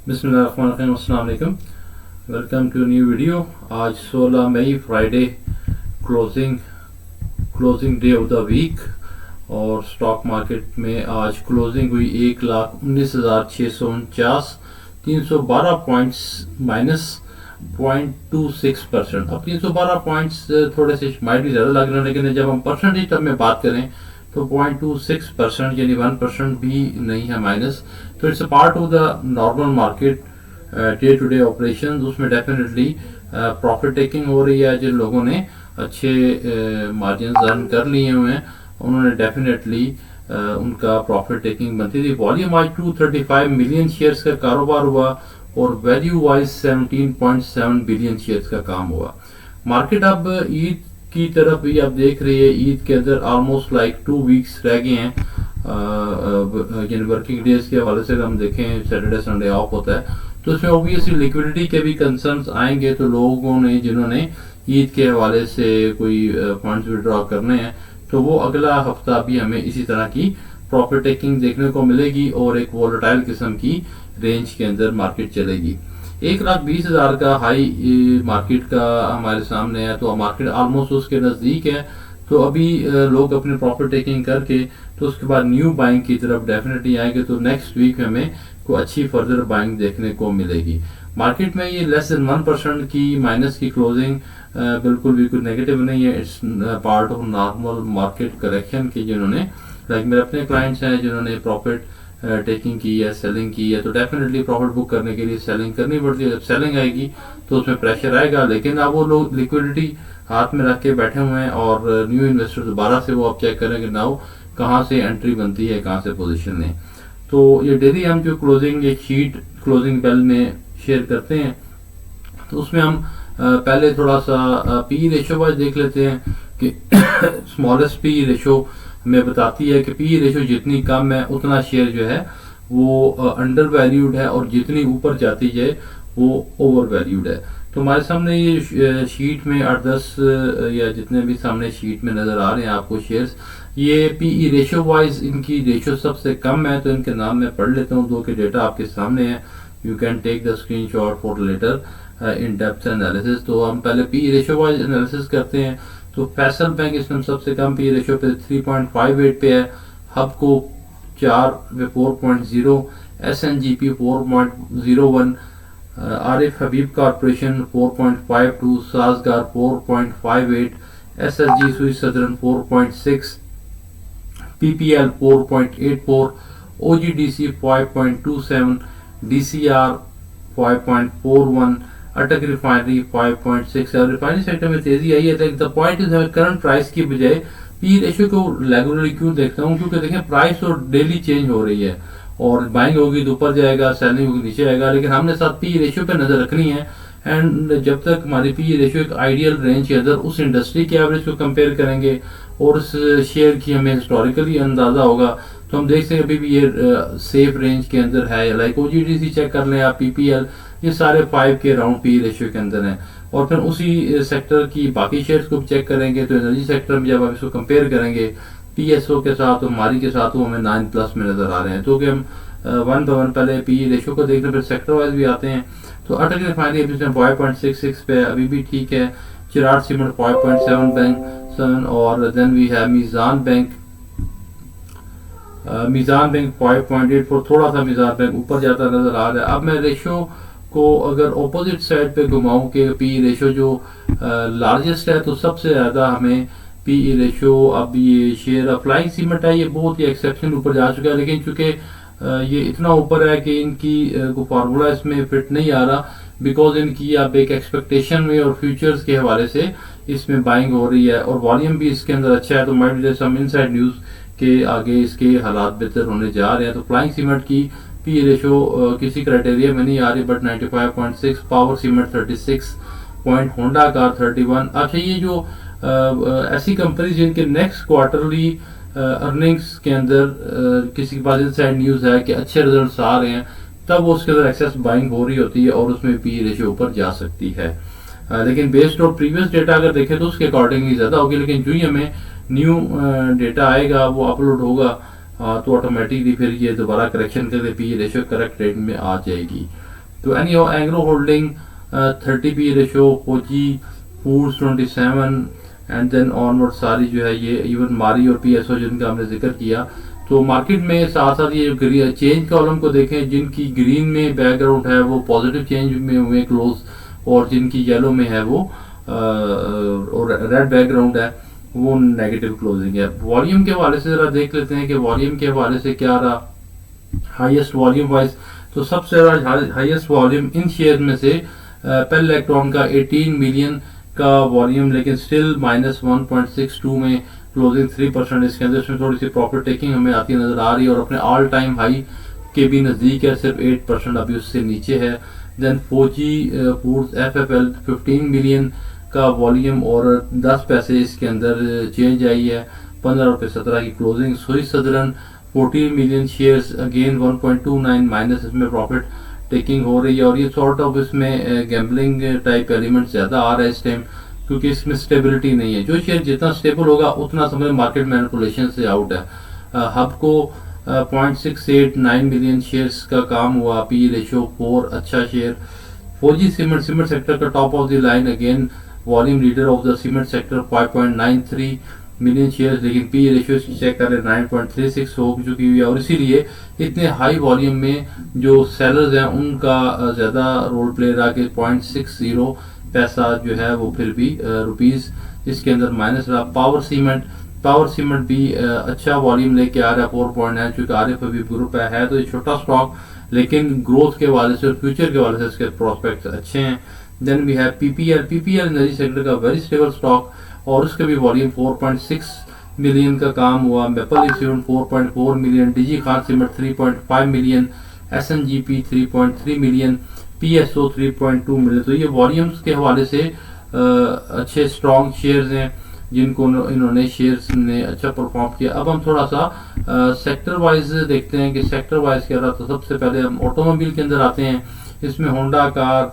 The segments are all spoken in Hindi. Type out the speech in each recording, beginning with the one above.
बिस्मिल्लाहिर्रहमानिर्रहीम, अस्सलाम वालेकुम। Welcome to new video. आज 16 मई Friday, closing day of the week और स्टॉक मार्केट में आज क्लोजिंग हुई 1,19,649, 312 पॉइंट्स माइनस 0.26%। अब 312 पॉइंट्स थोड़े से माइट भी ज़्यादा लग रहे हैं, लेकिन जब हम परसेंटेज टर्म में बात करें तो 0.26% यानी 1% भी नहीं है माइनस। तो it's a part of the normal market day to day operation. उसमें डेफिनेटली प्रॉफिट टेकिंग हो रही है। जिन लोगों ने अच्छे मार्जिन अर्न कर लिए हुए हैं उन्होंने डेफिनेटली उनका प्रॉफिट टेकिंग बनती थी। वॉल्यूम आज 235 मिलियन शेयर्स का कारोबार हुआ और वैल्यू वाइज 17.7 बिलियन शेयर्स का काम हुआ। मार्केट अब ईद की तरफ भी आप देख रही है। ईद के अंदर ऑलमोस्ट लाइक 2 वीक्स रह गए हैं। यानी वर्किंग डेज के हवाले से हम देखें, सैटरडे संडे ऑफ होता है, तो इसमें ऑब्वियसली लिक्विडिटी के भी कंसर्न्स आएंगे। तो लोगों ने जिन्होंने ईद के हवाले से कोई फंड्स विड्रॉ करने हैं तो वो अगला हफ्ता भी हमें इसी तरह की प्रॉफिट टेकिंग देखने को मिलेगी और एक वोलेटाइल किस्म की रेंज के अंदर मार्केट चलेगी। 1,20,000 का हाई मार्केट का हमारे सामने है, तो मार्केट ऑलमोस्ट उसके नज़दीक है। तो अभी लोग अपनी प्रॉफिट टेकिंग करके तो उसके बाद न्यू बाइंग की तरफ डेफिनेटली आएंगे। तो नेक्स्ट वीक हमें कोई अच्छी फर्दर बाइंग देखने को मिलेगी। मार्केट में ये लेस देन 1% की माइनस की क्लोजिंग बिल्कुल भी कोई नेगेटिव नहीं है। It's part of normal market correction की। जिन्होंने लाइक मेरे अपने क्लाइंट्स हैं जिन्होंने प्रॉफिट टेकिंग की है, सेलिंग की है, तो डेफिनेटली प्रॉफिट बुक करने के लिए सेलिंग करनी पड़ती है। जब सेलिंग आएगी तो उसमें प्रेशर आएगा, लेकिन अब वो लोग लिक्विडिटी हाथ में रख के बैठे हुए हैं और न्यू इन्वेस्टर दोबारा से वो अब चेक करेंगे नाउ कहाँ से एंट्री बनती है, कहाँ से पोजीशन है। तो ये डेली हम जो क्लोजिंग एक शीट क्लोजिंग बेल में शेयर करते हैं, तो उसमें हम पहले थोड़ा सा पी रेशो वाइज देख लेते हैं कि स्मॉलेस्ट पी रेशो हमें बताती है कि पी रेशो जितनी कम है उतना शेयर जो है वो अंडर वैल्यूड है और जितनी ऊपर जाती है वो ओवर वैल्यूड है। तो हमारे सामने ये शीट में 8-10 या जितने भी सामने शीट में नजर आ रहे हैं आपको शेयर्स, ये पीई रेशो वाइज इनकी रेशो सबसे कम है। तो इनके नाम मैं पढ़ लेता हूँ, दो के डेटा आपके सामने है। You can take the screenshot for later in depth analysis. तो हम पहले पी रेशो वाइज एनालिसिस करते हैं। तो फैसल बैंक इसमें सबसे कम पी रेशो पे 3.58 पे है, हबको 4 पे 4.0, SNGP 4.01, Arif Habib corporation 4.52, Sazgar 4.58, SSG Swiss Southern 4.6, PPL 4.84, OGDC 5.27, DCR 5.41, अटक रिफाइनरी 5.6 है। रिफाइनरी सेक्टर में तेजी आई है। The point is current price की बजाय पी रेशियो को रेगुलरली क्यों देखता हूँ, क्योंकि देखें प्राइस और डेली चेंज हो रही है और बाइंग होगी तो ऊपर जाएगा, सेलिंग होगी नीचे आएगा, लेकिन हमने साथ पी रेशियो पे नजर रखनी है। एंड जब तक हमारी पी रेशियो एक आइडियल रेंज के अंदर उस इंडस्ट्री के एवरेज को कंपेयर करेंगे और उस शेयर की हमें हिस्टोरिकली अंदाजा होगा, तो हम देख सकते हैं अभी भी ये सेफ रेंज के अंदर है। लाइक ओजीडीसी चेक कर लें आप, पीपीएल, ये सारे 5 के राउंड पी रेशियो के अंदर हैं। और फिर उसी सेक्टर की बाकी शेयर्स को चेक करेंगे तो एनर्जी सेक्टर में जब आप इसको कंपेयर करेंगे पीएसओ के साथ तो हमारी के साथ वो हमें 9+ में नजर आ रहे हैं। तो कि हम 1 बाय 1 पहले पी रेशियो को देखते हैं, फिर सेक्टर वाइज भी आते हैं। तो अटक रिफाइनरी अभी 5.66 पे अभी भी ठीक है। चिराग सीमेंट 5.7 बैंक और देन वी है मीजान बैंक 5.84, थोड़ा सा मीजान बैंक ऊपर जाता नजर आ रहा है। अब मैं रेशियो को अगर ऑपोजिट साइड पे घुमाऊं कि पी रेशियो जो लार्जेस्ट है तो सबसे ज्यादा हमें पी रेशियो, अब ये शेयर फ्लाइंग सीमेंट है, ये बहुत ही एक्सेप्शन ऊपर जा चुका है, लेकिन चूंकि ये इतना ऊपर है कि इनकी को फार्मूला इसमें फिट नहीं आ रहा, बिकॉज इनकी अब एक एक्सपेक्टेशन में और फ्यूचर्स के हवाले से इसमें बाइंग हो रही है और वॉल्यूम भी इसके अंदर अच्छा है। तो might be some inside news के आगे इसके हालात बेहतर होने जा रहे हैं। तो फ्लाइंग सीमेंट की पी रेशो किसी क्राइटेरिया में नहीं आ रही, but 95.6, power cement 36 point, Honda car 31। अच्छा, ये जो ऐसी कंपनी जिनके नेक्स्ट क्वार्टरली अर्निंग्स के अंदर किसी के पास इनसाइड न्यूज है कि अच्छे रिजल्ट्स आ रहे हैं, तब उसके अंदर एक्सेस बाइंग हो रही होती है और उसमें पी रेशियो ऊपर जा सकती है। लेकिन बेस्ड ऑन प्रीवियस डेटा अगर देखें तो उसके अकॉर्डिंगली ज्यादा होगी, लेकिन जो ही हमें न्यू डेटा आएगा वो अपलोड होगा तो ऑटोमेटिकली फिर ये दोबारा करेक्शन करके पी रेशियो करेक्ट रेट में आ जाएगी। तो any agro holding 30 P ratio, फौजी फूड्स 27 एंड देन ऑनवर्ड सारी जो है ये इवन मारी और पीएसओ जिनका हमने जिक्र किया। तो मार्केट में साथ साथ ये चेंज कॉलम को देखें, जिनकी ग्रीन में बैकग्राउंड है वो पॉजिटिव चेंज में हुए क्लोज, और जिनकी येलो में है वो और रेड बैकग्राउंड है वो नेगेटिव क्लोजिंग है। वॉल्यूम के हवाले से जरा देख लेते हैं कि वॉल्यूम के हवाले से क्या रहा हाईएस्ट वॉल्यूम वाइज। तो सबसे ज्यादा हाईएस्ट वॉल्यूम इन शेयर में से पेल इलेक्ट्रॉन का 18 मिलियन का वॉल्यूम, लेकिन स्टिल -1.62 में क्लोजिंग 3%। इसके अंदर इसमें थोड़ी सी प्रॉफिट टेकिंग हमें आती नजर आ रही है और अपने ऑल टाइम हाई के भी नजदीक है, सिर्फ 8% अभी उससे नीचे है। देन फौजी फूड्स FFL 15 मिलियन का वॉल्यूम और 10 पैसे इसके अंदर चेंज आई है, 15 रुपये 17 की क्लोजिंग। सुई southern 14 million shares, again 1.29 minus, इसमें प्रॉफिट टेकिंग हो रही है। और ये सॉर्ट ऑफ इसमें गैम्बलिंग टाइप एलिमेंट ज्यादा आ रहा है इस टाइम, क्योंकि इसमें स्टेबिलिटी नहीं है। जो शेयर जितना स्टेबल होगा उतना समझ मार्केट मैनिपुलेशन से आउट है। हब को 0.689 मिलियन शेयर्स का काम हुआ, पी रेशो 4, अच्छा शेयर। फौजी सीमेंट सेक्टर का top of the line, again volume leader of the cement sector 5.93 million shares, लेकिन पी रेशियो चेक करें 9.36 हो चुकी हुई है। और इसीलिए इतने हाई वॉल्यूम में जो सेलर्स हैं उनका ज्यादा रोल प्ले रहा कि 0.60 पैसा जो है वो फिर भी रुपीस इसके अंदर माइनस रहा। पावर सीमेंट भी अच्छा वॉल्यूम लेके आ रहा है 4.9, चूंकि आरिफ अभी ग्रुप है तो ये छोटा स्टॉक, लेकिन ग्रोथ के हवाले से और फ्यूचर के हवाले से इसके प्रोस्पेक्ट अच्छे हैं। Then we have PPL energy sector का वेरी स्टेबल स्टॉक, और उसके भी वॉल्यूम 4.6 मिलियन का काम हुआ। Maple cement 4.4 million, DG Khan cement 3.5 million, SNGP 3.3 million, PSO 3.2 million. तो ये वॉल्यूम्स के हवाले से अच्छे स्ट्रॉन्ग शेयर्स हैं जिनको इन्होंने शेयर्स ने अच्छा परफॉर्म किया। अब हम थोड़ा सा सेक्टर वाइज देखते हैं कि सेक्टर वाइज क्या रहा। तो सबसे पहले हम ऑटोमोबाइल के अंदर आते हैं। इसमें होंडा कार,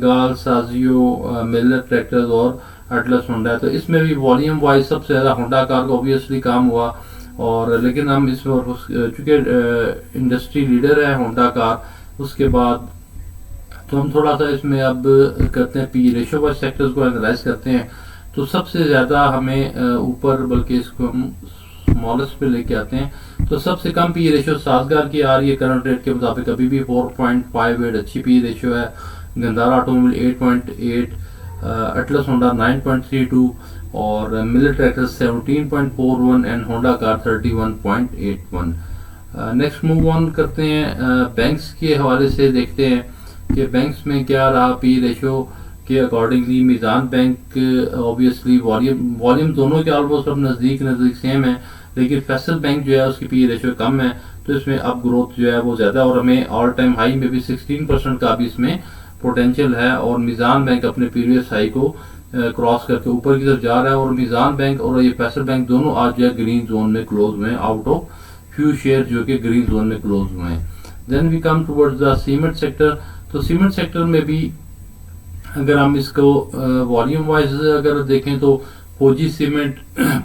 गाल, साजियो, मिलर ट्रैक्टर्स और अटलस होंडा है। तो इसमें भी वॉल्यूम वाइज सबसे ज्यादा होंडा कार का ऑब्वियसली काम हुआ, और लेकिन हम इसमें चूंकि इंडस्ट्री लीडर है होंडा कार, उसके बाद तो हम थोड़ा सा इसमें अब करते हैं पी रेशो वाइज सेक्टर्स को एनालाइज करते हैं। तो सबसे ज्यादा हमें ऊपर, बल्कि इसको हम स्मॉलेस्ट पे लेके आते हैं। तो सबसे कम पी रेशो साजगार की आ रही है करंट रेट के मुताबिक, अभी भी 4.58 अच्छी पी रेशो है। गंदारा ऑटोमोबाइल 8.8, अटलस होंडा 9.32 और Miller tractors 17.41 and Honda car 31.81। Next move on करते हैं बैंक्स के हवाले से, देखते हैं कि बैंक्स में क्या रहा पी रेशो के अकॉर्डिंगली। मीज़ान बैंक ऑब्वियसली वॉल्यूम दोनों के ऑलमोस्ट अब नज़दीक सेम है, लेकिन फैसल बैंक जो है उसकी पी रेशो कम है, तो इसमें अब ग्रोथ जो है वो ज़्यादा, और हमें ऑल टाइम हाई में भी 16% का भी इसमें पोटेंशियल है। और मीज़ान बैंक अपने प्रीवियस हाई को क्रॉस करके ऊपर की तरफ जा रहा है, और मीज़ान बैंक और ये फैसल बैंक दोनों आज जो है ग्रीन जोन में क्लोज हुए हैं, आउट ऑफ फ्यू शेयर जो कि ग्रीन जोन में क्लोज हुए हैं। Then we come towards the cement sector. तो सीमेंट सेक्टर में भी अगर हम इसको वॉल्यूम वाइज अगर देखें तो फौजी सीमेंट,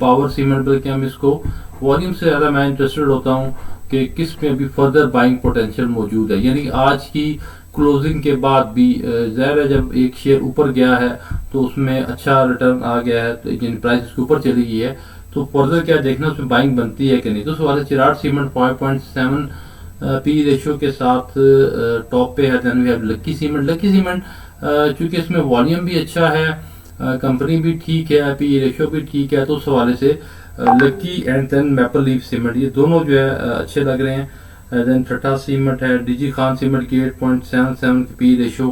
पावर सीमेंट, बल्कि हम इसको वॉल्यूम से ज़्यादा मैं इंटरेस्टेड होता हूँ कि किस में अभी फर्दर बाइंग पोटेंशियल मौजूद है। यानी आज की क्लोजिंग के बाद भी ज़ाहिर है जब एक शेयर ऊपर गया है तो उसमें अच्छा रिटर्न आ गया है, तो यानी प्राइस उसके ऊपर चली गई है, तो फर्दर क्या देखना उसमें बाइंग बनती है कि नहीं। तो उस वाले चिराग सीमेंट 5.7 पी रेशो के साथ टॉप पे है। Then we have Lucky cement चूंकि इसमें वॉल्यूम भी अच्छा है, कंपनी भी ठीक है, पी रेशो भी ठीक है, तो उस हवाले से Lucky and then Maple Leaf cement ये दोनों जो है अच्छे लग रहे हैं। देन टाटा सीमेंट है, डीजी खान सीमेंट की 8.77 की P ratio,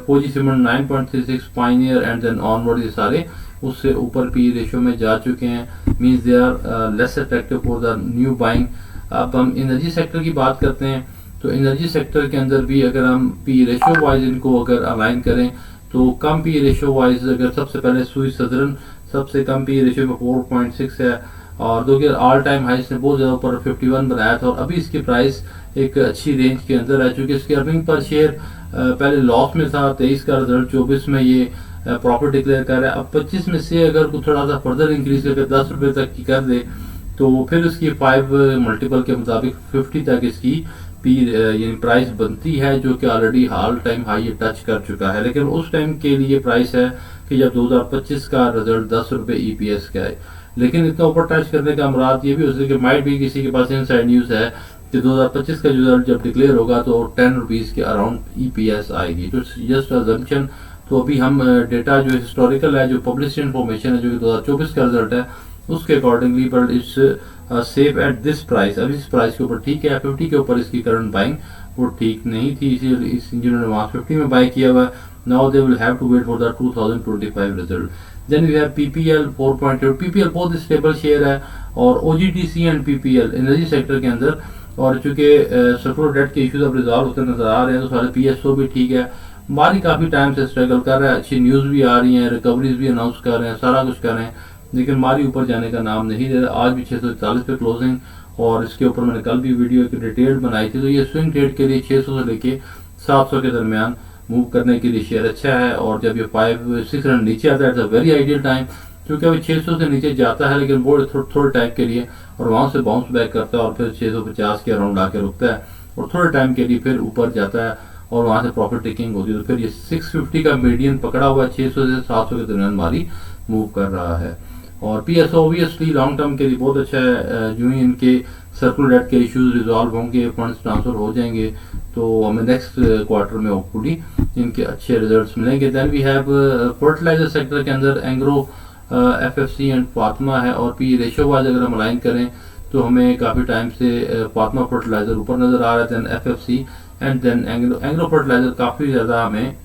Fauji cement 9.36, Pioneer and then onward ये सारे उससे ऊपर पी रेशो में जा चुके हैं, means they are less attractive for the new buying. अब हम एनर्जी सेक्टर की बात करते हैं। तो एनर्जी सेक्टर के अंदर भी अगर हम पी रेशो वाइज इनको अगर अलाइन करें तो कम पी रेशो वाइज अगर सबसे पहले सुई सदरन सबसे कम पी रेशो में 4.6 है, और दो ऑल टाइम हाई ने बहुत ज्यादा ऊपर 51 बनाया था, और अभी इसकी प्राइस एक अच्छी रेंज के अंदर है, चूंकि इसकी अर्निंग पर शेयर पहले लॉस में था, 23 का रिजल्ट 24 में ये प्रॉफिट डिक्लेयर कर रहा है। अब 25 में से अगर कुछ थोड़ा सा फर्दर इंक्रीज करके 10 रुपए तक की कर दे तो फिर इसकी 5 मल्टीपल के मुताबिक 50 तक इसकी यानी प्राइस बनती है जो कि ऑलरेडी हाल टाइम हाई टच कर चुका है, लेकिन उस टाइम के लिए प्राइस है कि जब 2025 का रिजल्ट 10 रुपये EPS का है। लेकिन इतना ऊपर टच करने का मुराद ये भी हो सकता है कि माइट भी किसी के पास इनसाइड न्यूज़ है कि 2025 का रिजल्ट जब डिक्लेयर होगा तो 10 रुपीज़ के अराउंड EPS आएगी। तो जस्ट अजम्पशन। तो अभी हम डेटा जो हिस्टोरिकल है, जो पब्लिश इन्फॉर्मेशन है, जो कि 2024 का रिजल्ट है, उसके accordingly but it's safe at this price. अब इस प्राइस के ऊपर ठीक है, 50 के ऊपर इसकी करंट बाइंग वो ठीक नहीं थी, इसीलिए इस जिन्होंने वहाँ 50 में बाय किया हुआ है, now they will have to wait for the 2025 result. Then we have PPL 4.8। PPL बहुत स्टेबल शेयर है और OGTC and PPL energy sector के अंदर, और चूंकि सर्कुलर डेट के इश्यूज अब रिजॉल्व होते नजर आ रहे हैं तो सारे PSO भी ठीक है। मारी काफ़ी टाइम से स्ट्रगल कर रहा है, अच्छी न्यूज़ भी आ रही हैं, रिकवरीज भी अनाउंस कर रहे हैं, सारा कुछ कर रहे हैं, लेकिन मारी ऊपर जाने का नाम नहीं दे रहा। आज भी 641 पे क्लोजिंग, और इसके ऊपर मैंने कल भी वीडियो एक डिटेल बनाई थी। तो ये स्विंग ट्रेड के लिए 600 से लेके 700 के दरमियान मूव करने के लिए शेयर अच्छा है। और जब ये 5-6 नीचे आता है it's a very ideal time, क्योंकि अभी 600 से नीचे जाता है लेकिन वो थोड़े टाइम के लिए, और वहाँ से बाउंस बैक करता है और फिर 650 के अराउंड आके रुकता है और थोड़े टाइम के लिए फिर ऊपर जाता है और वहाँ से प्रॉफिट टेकिंग होती है। तो फिर ये 650 का मीडियन पकड़ा हुआ है, 600 से 700 के दरमियान मारी मूव कर रहा है। और PSO ऑब्वियसली लॉन्ग टर्म के लिए बहुत अच्छा है। जो ही इनके सर्कुलर डेट के इश्यूज रिजॉल्व होंगे, फंड्स ट्रांसफर हो जाएंगे, तो हमें नेक्स्ट क्वार्टर में होपफुली इनके अच्छे रिजल्ट्स मिलेंगे। Then we have fertiliser sector के अंदर एंग्रो, FFC एंड फातिमा है, और PE रेशो वाइज अगर हम अलाइन करें तो हमें काफ़ी टाइम से फातिमा फर्टिलाइजर ऊपर नज़र आ रहा है, then FFC and then Engro fertiliser काफ़ी ज़्यादा हमें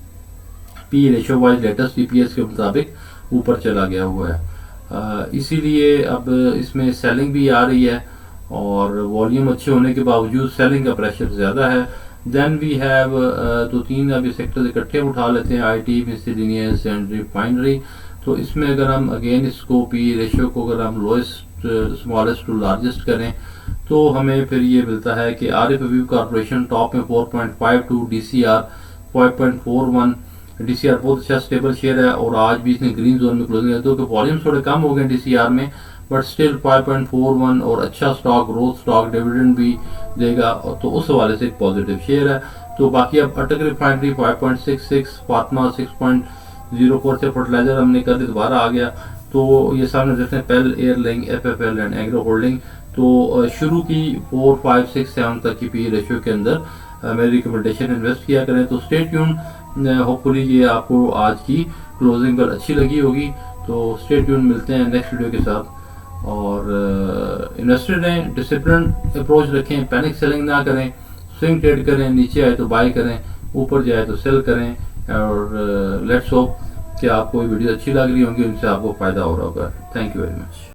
PE ratio wise latest EPS के मुताबिक ऊपर चला गया हुआ है। इसीलिए अब इसमें सेलिंग भी आ रही है और वॉल्यूम अच्छे होने के बावजूद सेलिंग का प्रेशर ज़्यादा है। देन वी हैव 2-3 अभी सेक्टर इकट्ठे उठा लेते हैं, IT, मिसलिनियस एंड रिफाइनरी। तो इसमें अगर हम अगेन इसको PE रेशियो को अगर हम लोएस्ट स्मॉलेस्ट टू लार्जेस्ट करें तो हमें फिर ये मिलता है कि आरिफ हबीब कॉर्पोरेशन टॉप में 4.52, DCR 5.41। DCR बहुत अच्छा स्टेबल शेयर है और आज भी इसने ग्रीन जोन में क्लोजिंग है, तो वॉल्यूम थोड़े कम हो गए DCR में, बट स्टिल 5.41 और अच्छा स्टॉक, ग्रोथ स्टॉक, डिविडेंड भी देगा, तो उस हवाले से एक पॉजिटिव शेयर है। तो बाकी अब अटक रिफाइनरी 5.66, फातिमा 6.04 से फर्टिलाइजर हमने कर दोबारा आ गया। तो ये सामने देखते हैं पेल, एयरलिंक, FFL एंड एग्रो होल्डिंग। तो शुरू की 4, 5, 6, 7 तक की PE रेशियो के अंदर मेरी रिकमेंडेशन इन्वेस्ट किया करें। तो स्टे ट्यून, होपफुली ये आपको आज की क्लोजिंग पर अच्छी लगी होगी। तो स्टे ट्यून, मिलते हैं नेक्स्ट वीडियो के साथ। और इन्वेस्टेड रहें, डिसिप्लिन अप्रोच रखें, पैनिक सेलिंग ना करें, स्विंग ट्रेड करें, नीचे आए तो बाय करें, ऊपर जाए तो सेल करें। और लेट्स होप कि आपको ये वीडियो अच्छी लग रही होंगी, उनसे आपको फ़ायदा हो रहा होगा। Thank you very much.